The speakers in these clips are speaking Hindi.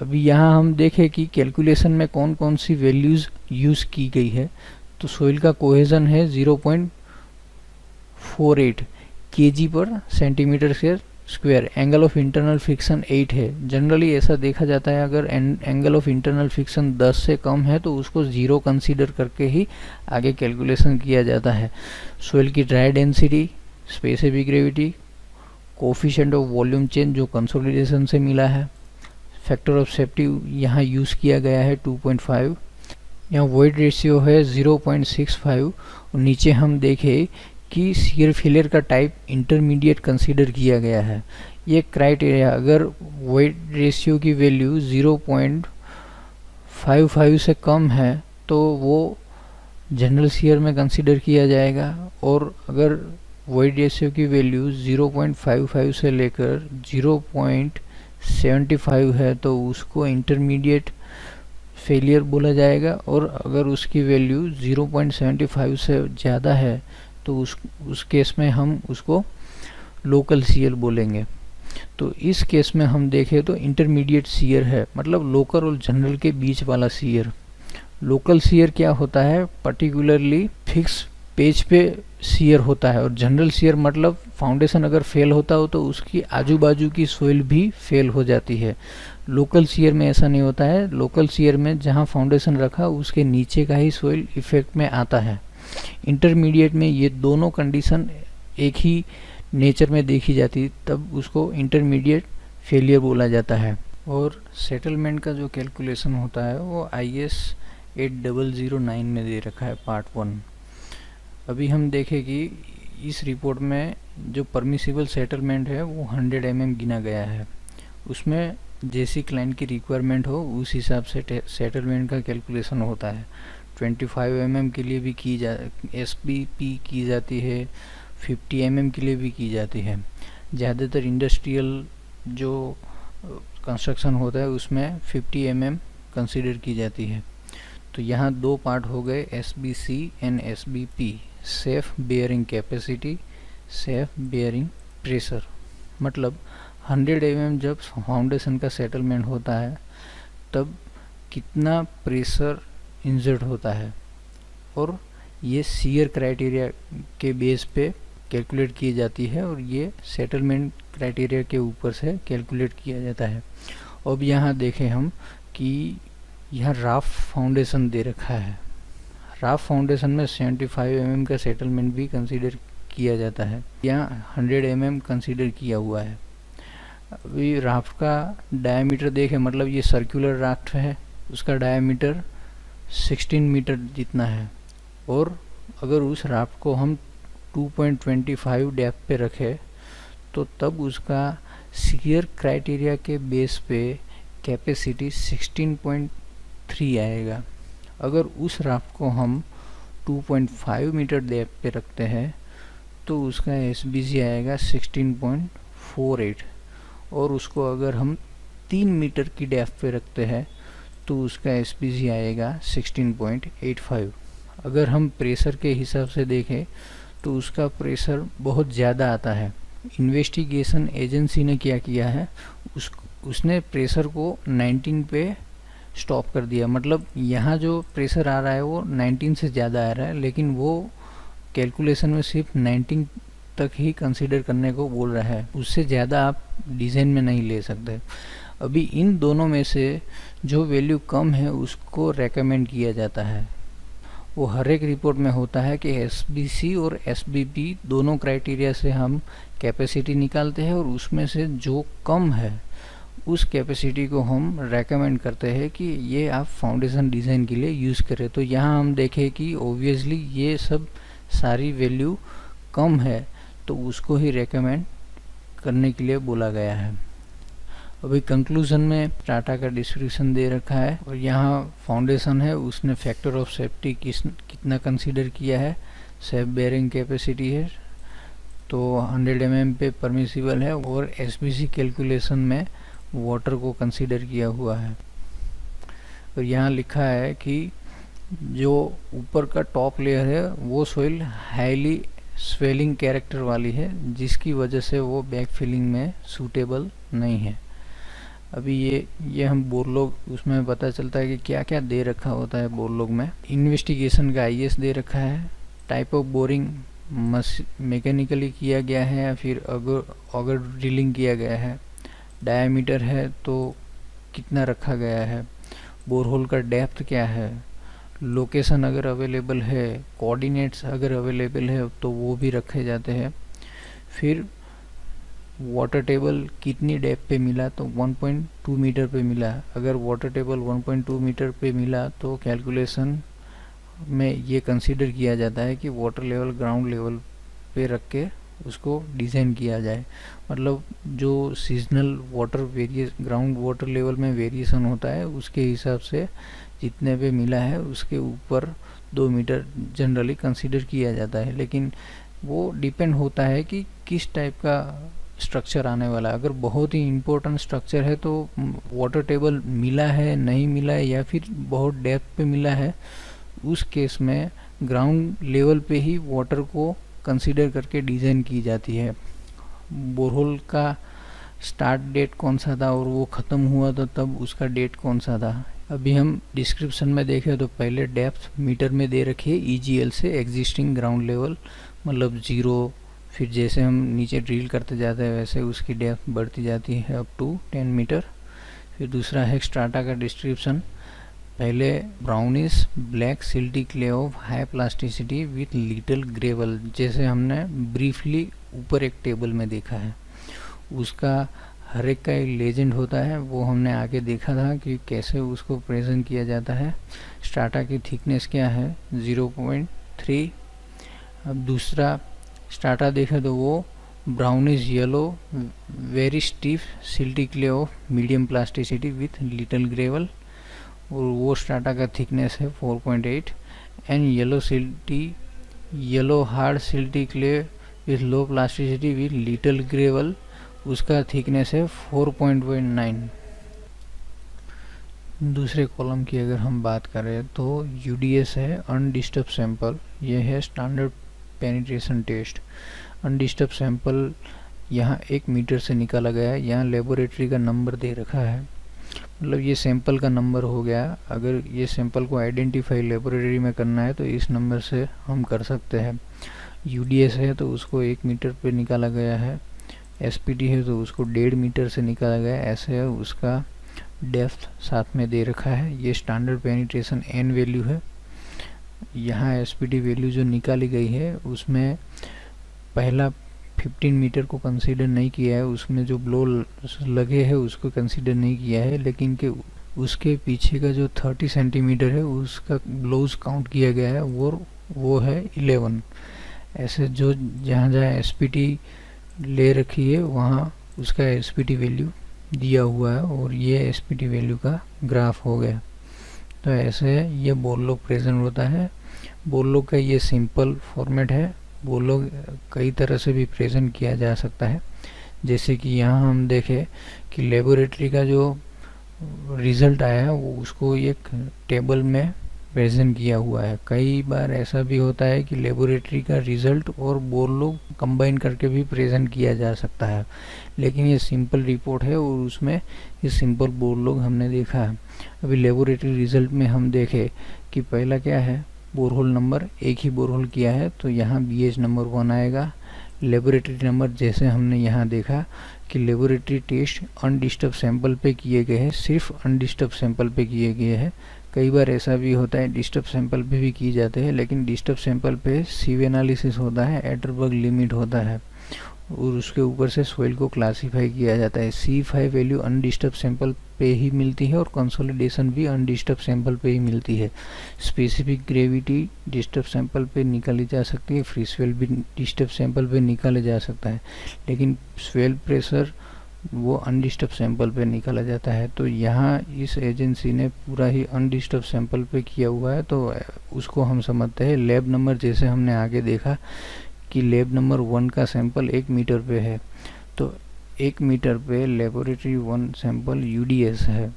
अभी यहाँ हम देखें कि कैलकुलेशन में कौन कौन सी वैल्यूज़ यूज़ की गई है। तो सोइल का कोहेजन है 0.48 kg पर centimetre square. Angle of internal friction 8 है। जनरली ऐसा देखा जाता है अगर एंगल ऑफ इंटरनल फ्रिक्शन 10 से कम है तो उसको 0 कंसीडर करके ही आगे कैलकुलेशन किया जाता है। सोइल की dry density, specific gravity, coefficient of volume change जो कंसोलिडेशन से मिला है, फैक्टर ऑफ सेफ्टी यहाँ यूज़ किया गया है 2.5, यहाँ वॉइड रेशियो है 0.65 और नीचे हम देखें कि शियर फेलियर का टाइप इंटरमीडिएट कंसीडर किया गया है। ये क्राइटेरिया अगर वॉइड रेशियो की वैल्यू 0.55 से कम है तो वो जनरल शियर में कंसीडर किया जाएगा, और अगर वॉइड रेशियो की वैल्यू 0.55 से लेकर 0.75 है तो उसको इंटरमीडिएट फेलियर बोला जाएगा, और अगर उसकी वैल्यू 0.75 से ज़्यादा है तो उस केस में हम उसको लोकल शियर बोलेंगे। तो इस केस में हम देखें तो इंटरमीडिएट शियर है, मतलब लोकल और जनरल के बीच वाला शियर। लोकल शियर क्या होता है, पर्टिकुलरली फिक्स पेज पे शियर होता है, और जनरल शियर मतलब फाउंडेशन अगर फेल होता हो तो उसकी आजू बाजू की सोइल भी फेल हो जाती है। लोकल शियर में ऐसा नहीं होता है। लोकल शियर में जहाँ फाउंडेशन रखा उसके नीचे का ही सोइल इफेक्ट में आता है। इंटरमीडिएट में ये दोनों कंडीशन एक ही नेचर में देखी जाती, तब उसको इंटरमीडिएट फेलियर बोला जाता है। और सेटलमेंट का जो कैलकुलेशन होता है वो IS 8009 में दे रखा है पार्ट 1। अभी हम देखें कि इस रिपोर्ट में जो परमिसिबल सेटलमेंट है वो 100 mm गिना गया है। उसमें जैसी क्लाइंट की रिक्वायरमेंट हो उस हिसाब से सेटलमेंट का कैलकुलेशन होता है। 25 mm के लिए भी SBP की जाती है, 50 mm के लिए भी की जाती है। ज़्यादातर इंडस्ट्रियल जो कंस्ट्रक्शन होता है उसमें 50 mm कंसीडर की जाती है। तो यहाँ दो पार्ट हो गए, SBC and SBP, safe bearing capacity, safe bearing pressure. मतलब 100 mm जब फाउंडेशन का सेटलमेंट होता है तब कितना प्रेशर इंजर्ड होता है, और ये शियर क्राइटेरिया के बेस पे कैलकुलेट की जाती है, और ये सेटलमेंट क्राइटेरिया के ऊपर से कैलकुलेट किया जाता है। अब यहाँ देखें हम कि यहाँ राफ फाउंडेशन दे रखा है। राफ फाउंडेशन में 75 mm का सेटलमेंट भी कंसीडर किया जाता है। यहाँ 100 mm कंसीडर किया हुआ है। अभी राफ्ट का डायमीटर देखें, मतलब ये सर्कुलर राफ्ट है, उसका डायमीटर 16 मीटर जितना है, और अगर उस राफ्ट को हम 2.25 डेप्थ पे रखें तो तब उसका शियर क्राइटेरिया के बेस पे कैपेसिटी 16.3 आएगा। अगर उस राफ्ट को हम 2.5 मीटर डेप्थ पे रखते हैं तो उसका SBC आएगा 16.48, और उसको अगर हम 3 मीटर की डेप्थ पे रखते हैं तो उसका SBC आएगा 16.85। अगर हम प्रेशर के हिसाब से देखें तो उसका प्रेशर बहुत ज़्यादा आता है। इन्वेस्टिगेशन एजेंसी ने क्या किया है, उसने प्रेशर को 19 पे स्टॉप कर दिया। मतलब यहाँ जो प्रेशर आ रहा है वो 19 से ज़्यादा आ रहा है, लेकिन वो कैलकुलेशन में सिर्फ 19 तक ही कंसीडर करने को बोल रहा है, उससे ज़्यादा आप डिज़ाइन में नहीं ले सकते। अभी इन दोनों में से जो वैल्यू कम है उसको रेकमेंड किया जाता है। वो हर एक रिपोर्ट में होता है कि SBC और SBP दोनों क्राइटेरिया से हम कैपेसिटी निकालते हैं, और उसमें से जो कम है उस कैपेसिटी को हम रेकमेंड करते हैं कि ये आप फाउंडेशन डिज़ाइन के लिए यूज़ करें। तो यहाँ हम देखें कि ओबियसली ये सब सारी वैल्यू कम है तो उसको ही रेकमेंड करने के लिए बोला गया है। अभी कंक्लूजन में टाटा का डिस्क्रिप्शन दे रखा है, और यहाँ फाउंडेशन है, उसने फैक्टर ऑफ सेफ्टी कितना कंसीडर किया है, सेफ बेयरिंग कैपेसिटी है तो 100 mm पे परमिसिबल है, और SBC कैलकुलेशन में वाटर को कंसीडर किया हुआ है। और यहाँ लिखा है कि जो ऊपर का टॉप लेयर है वो सोइल हाईली स्वेलिंग कैरेक्टर वाली है, जिसकी वजह से वो बैक फिलिंग में सूटेबल नहीं है। अभी ये हम बोरलॉग उसमें पता चलता है कि क्या क्या दे रखा होता है बोरलॉग में। इन्वेस्टिगेशन का आईएस दे रखा है, टाइप ऑफ बोरिंग मैकेनिकली किया गया है या फिर अगर ड्रिलिंग किया गया है, डायामीटर है तो कितना रखा गया है, बोरहोल का डेप्थ क्या है, लोकेशन अगर अवेलेबल है, कोऑर्डिनेट्स अगर अवेलेबल है तो वो भी रखे जाते हैं। फिर वाटर टेबल कितनी डेप्थ पे मिला, तो 1.2 मीटर पे मिला। अगर वाटर टेबल 1.2 मीटर पे मिला तो कैलकुलेशन में ये कंसीडर किया जाता है कि वाटर लेवल ग्राउंड लेवल पे रख के उसको डिज़ाइन किया जाए। मतलब जो seasonal water varies ground water level में वेरिएशन होता है उसके हिसाब से जितने पे मिला है उसके ऊपर 2 मीटर जनरली कंसीडर किया जाता है। लेकिन वो डिपेंड होता है कि किस टाइप का स्ट्रक्चर आने वाला है। अगर बहुत ही इम्पोर्टेंट स्ट्रक्चर है तो वाटर टेबल मिला है नहीं मिला है या फिर बहुत डेप्थ पे मिला है, उस केस में ग्राउंड लेवल पे ही वाटर को कंसीडर करके डिज़ाइन की जाती है। बोरहोल का स्टार्ट डेट कौन सा था और वो ख़त्म हुआ तो तब उसका डेट कौन सा था। अभी हम डिस्क्रिप्शन में देखें तो पहले डेप्थ मीटर में दे रखी है ईजीएल से, एग्जिस्टिंग ग्राउंड लेवल मतलब 0। फिर जैसे हम नीचे ड्रिल करते जाते हैं वैसे उसकी डेप्थ बढ़ती जाती है अप टू 10 मीटर। फिर दूसरा है स्ट्राटा का डिस्क्रिप्शन, पहले brownish black silty clay of high plasticity with little gravel, जैसे हमने ब्रीफली ऊपर एक टेबल में देखा है। उसका हर एक का एक लेजेंड होता है, वो हमने आगे देखा था कि कैसे उसको प्रेजेंट किया जाता है। स्ट्राटा की थिकनेस क्या है 0.3। अब दूसरा स्ट्राटा देखें तो वो brownish yellow very stiff silty clay of medium plasticity with little gravel, और वो स्ट्राटा का थिकनेस है 4.8। And yellow hard silty clay with low plasticity with little gravel, उसका थिकनेस है 4.9। दूसरे कॉलम की अगर हम बात करें तो यूडीएस है अनडिस्टर्ब सैंपल, ये है standard penetration test. Undisturb sample यहाँ 1 मीटर से निकाला गया है, यहाँ लेबोरेटरी का नंबर दे रखा है, मतलब ये सैंपल का नंबर हो गया। अगर ये सैंपल को आइडेंटिफाई लेबोरेटरी में करना है तो इस नंबर से हम कर सकते हैं। यूडीएस है तो उसको 1 मीटर पे निकाला गया है, एसपीटी है तो उसको 1.5 मीटर से निकाला गया है, ऐसे है उसका डेप्थ साथ में दे रखा है। ये स्टैंडर्ड पेनिट्रेशन एन वैल्यू है। यहाँ एसपीटी वैल्यू जो निकाली गई है उसमें पहला 15 मीटर को कंसीडर नहीं किया है, उसमें जो ब्लो लगे हैं उसको कंसीडर नहीं किया है, लेकिन कि उसके पीछे का जो 30 सेंटीमीटर है उसका ब्लोज काउंट किया गया है, वो है 11। ऐसे जो जहाँ जहाँ एसपीटी ले रखी है वहाँ उसका एसपीटी वैल्यू दिया हुआ है और ये एसपीटी वैल्यू का ग्राफ हो गया। तो ऐसे ये बोरलॉग प्रेजेंट होता है। बोरलॉग का ये सिंपल फॉर्मेट है, बोरलॉग कई तरह से भी प्रेजेंट किया जा सकता है। जैसे कि यहाँ हम देखें कि लेबोरेटरी का जो रिज़ल्ट आया है वो उसको एक टेबल में प्रेजेंट किया हुआ है। कई बार ऐसा भी होता है कि लेबोरेटरी का रिज़ल्ट और बोरलॉग कंबाइन करके भी प्रेजेंट किया जा सकता है, लेकिन ये सिंपल रिपोर्ट है और उसमें ये सिंपल बोरलॉग हमने देखा है। अभी लेबोरेटरी रिज़ल्ट में हम देखें कि पहला क्या है, बोरहोल नंबर, एक ही बोरहोल किया है तो यहाँ BH नंबर 1 आएगा। लेबोरेटरी नंबर जैसे हमने यहाँ देखा कि लेबोरेटरी टेस्ट अनडिस्टर्ब सैंपल पे किए गए हैं, सिर्फ अनडिस्टर्ब सैंपल पे किए गए हैं। कई बार ऐसा भी होता है डिस्टर्ब सैंपल पे भी किए जाते हैं, लेकिन डिस्टर्ब सैंपल पे सीव एनालिसिस होता है, एटरबर्ग लिमिट होता है और उसके ऊपर से सोइल को क्लासीफाई किया जाता है। C5 वैल्यू अनडिस्टर्ब सैंपल पे ही मिलती है और कंसोलिडेशन भी अनडिस्टर्ब सैंपल पे ही मिलती है। स्पेसिफिक ग्रेविटी डिस्टर्ब सैंपल पे निकाली जा सकती है, फ्री स्वेल भी डिस्टर्ब सैंपल पे निकाला जा सकता है, लेकिन स्वेल प्रेशर वो अनडिस्टर्ब सैंपल पे निकाला जाता है। तो यहाँ इस एजेंसी ने पूरा ही अनडिस्टर्ब सैंपल पे किया हुआ है, तो उसको हम समझते हैं लैब नंबर। जैसे हमने आगे देखा कि लैब नंबर 1 का सैंपल 1 मीटर पे है, तो 1 मीटर पे लेबोरेटरी 1 सैंपल यूडीएस है,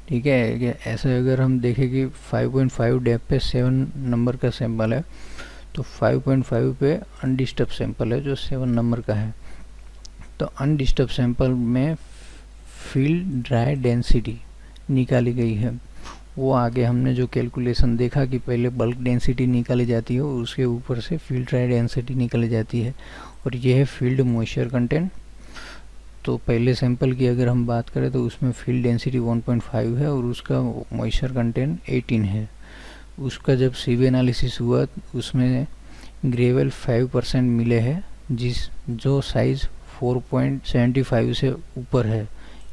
ठीक है। ऐसे अगर हम देखें कि 5.5 डेप्थ पे 7 नंबर का सैंपल है, तो 5.5 पे अनडिस्टर्ब सैंपल है जो 7 नंबर का है। तो अनडिस्टर्ब सैंपल में फील्ड ड्राई डेंसिटी निकाली गई है। वो आगे हमने जो कैलकुलेशन देखा कि पहले बल्क डेंसिटी निकाली जाती है और उसके ऊपर से फील्ड ड्राई डेंसिटी निकाली जाती है, और ये है फील्ड मॉइस्चर कंटेंट। तो पहले सैंपल की अगर हम बात करें तो उसमें फील्ड डेंसिटी 1.5 है और उसका मॉइस्चर कंटेंट 18 है। उसका जब CV एनालिसिस हुआ उसमें ग्रेवल 5% मिले हैं, जो साइज़ 4.75 से ऊपर है।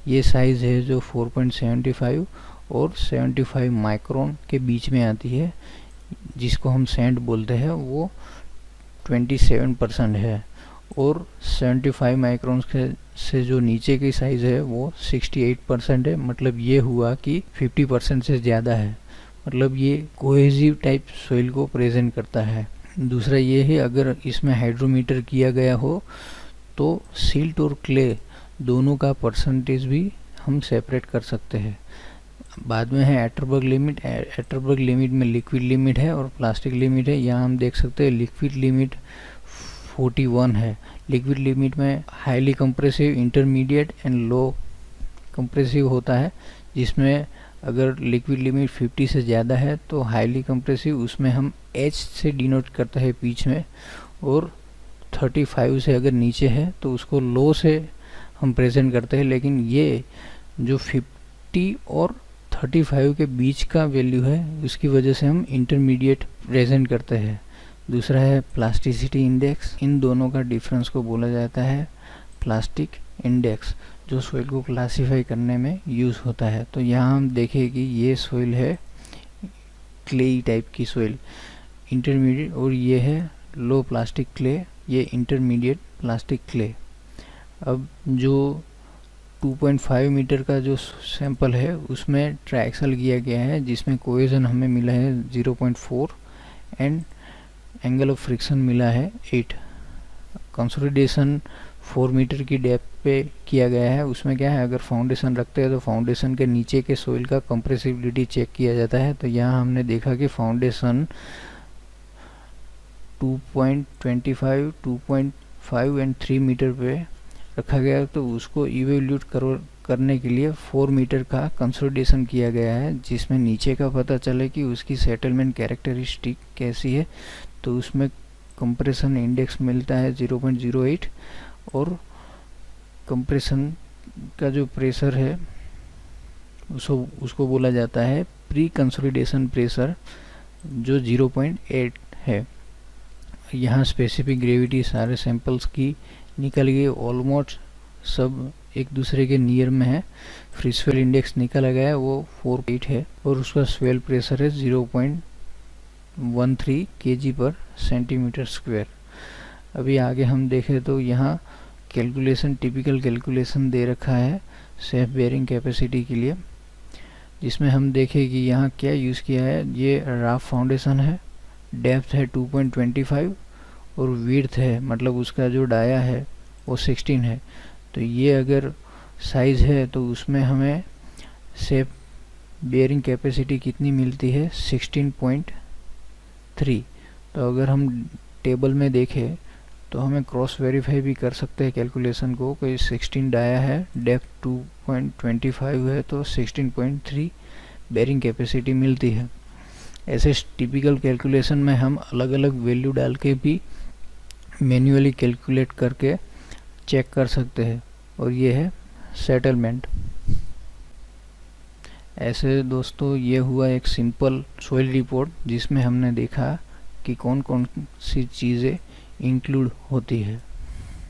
ये साइज़ है जो 4.75 और 75 माइक्रोन के बीच में आती है, जिसको हम सैंड बोलते हैं, वो 27% है। और 75 माइक्रोन से जो नीचे की साइज़ है वो 68% है। मतलब ये हुआ कि 50% से ज़्यादा है, मतलब ये कोहेसिव टाइप सोइल को प्रेजेंट करता है। दूसरा ये है, अगर इसमें हाइड्रोमीटर किया गया हो तो सिल्ट और क्ले दोनों का परसेंटेज भी हम सेपरेट कर सकते हैं। बाद में है एटरबर्ग लिमिट। एटरबर्ग लिमिट में लिक्विड लिमिट है और प्लास्टिक लिमिट है। यहाँ हम देख सकते हैं लिक्विड लिमिट 41 है। लिक्विड लिमिट में highly compressive, intermediate and low compressive होता है, जिसमें अगर लिक्विड लिमिट 50 से ज़्यादा है तो हाईली कंप्रेसिव, उसमें हम H से डिनोट करते हैं बीच में, और 35 से अगर नीचे है तो उसको लो से हम प्रेजेंट करते हैं। लेकिन ये जो 50 और 35 के बीच का वैल्यू है उसकी वजह से हम इंटरमीडिएट प्रेजेंट करते हैं। दूसरा है प्लास्टिसिटी इंडेक्स। इन दोनों का डिफरेंस को बोला जाता है प्लास्टिक इंडेक्स, जो सोइल को क्लासिफाई करने में यूज़ होता है। तो यहाँ हम देखें कि ये सोइल है क्लेई टाइप की सोइल, इंटरमीडिएट, और ये है लो प्लास्टिक क्ले, ये इंटरमीडिएट प्लास्टिक क्ले। अब जो 2.5 मीटर का जो सैंपल है उसमें ट्रायक्सल किया गया है, जिसमें कोहेजन हमें मिला है 0.4 एंड एंगल ऑफ फ्रिक्शन मिला है 8। कंसोलिडेशन 4 मीटर की डेप्थ पे किया गया है। उसमें क्या है, अगर फाउंडेशन रखते हैं तो फाउंडेशन के नीचे के सोइल का कंप्रेसिबिलिटी चेक किया जाता है। तो यहाँ हमने देखा कि फाउंडेशन 2.25, 2.5 एंड 3 मीटर पे रखा गया, तो उसको इवेल्यूट करने के लिए 4 मीटर का कंसोलिडेशन किया गया है, जिसमें नीचे का पता चले कि उसकी सेटलमेंट कैरेक्टरिस्टिक कैसी है। तो उसमें कंप्रेशन इंडेक्स मिलता है 0.08 और कंप्रेशन का जो प्रेशर है उसको बोला जाता है प्री कंसोलिडेशन प्रेशर, जो 0.8 है। यहाँ स्पेसिफिक ग्रेविटी सारे सैंपल्स की निकल गई, ऑलमोस्ट सब एक दूसरे के नियर में है। फ्री स्वेल इंडेक्स निकाला गया है वो 4.8 है और उसका स्वेल प्रेशर है 0.13 kg पर सेंटीमीटर स्क्वायर। अभी आगे हम देखें तो यहाँ कैलकुलेशन, टिपिकल कैलकुलेशन दे रखा है सेफ बेयरिंग कैपेसिटी के लिए, जिसमें हम देखें कि यहाँ क्या यूज़ किया है। ये राफ फाउंडेशन है, डेप्थ है 2.25 और विड्थ है, मतलब उसका जो डाया है वो 16 है। तो ये अगर साइज़ है तो उसमें हमें सेफ बेयरिंग कैपेसिटी कितनी मिलती है, 16.3। तो अगर हम टेबल में देखें तो हमें क्रॉस वेरीफाई भी कर सकते हैं कैलकुलेशन को, कोई 16 डाया है, डेप्थ 2.25 है, तो 16.3 बेयरिंग कैपेसिटी मिलती है। ऐसे टिपिकल कैलकुलेशन में हम अलग अलग वैल्यू डाल के भी मैन्युअली कैलकुलेट करके चेक कर सकते हैं, और ये है सेटलमेंट। ऐसे दोस्तों ये हुआ एक सिंपल सोइल रिपोर्ट, जिसमें हमने देखा कि कौन कौन सी चीज़ें इंक्लूड होती है।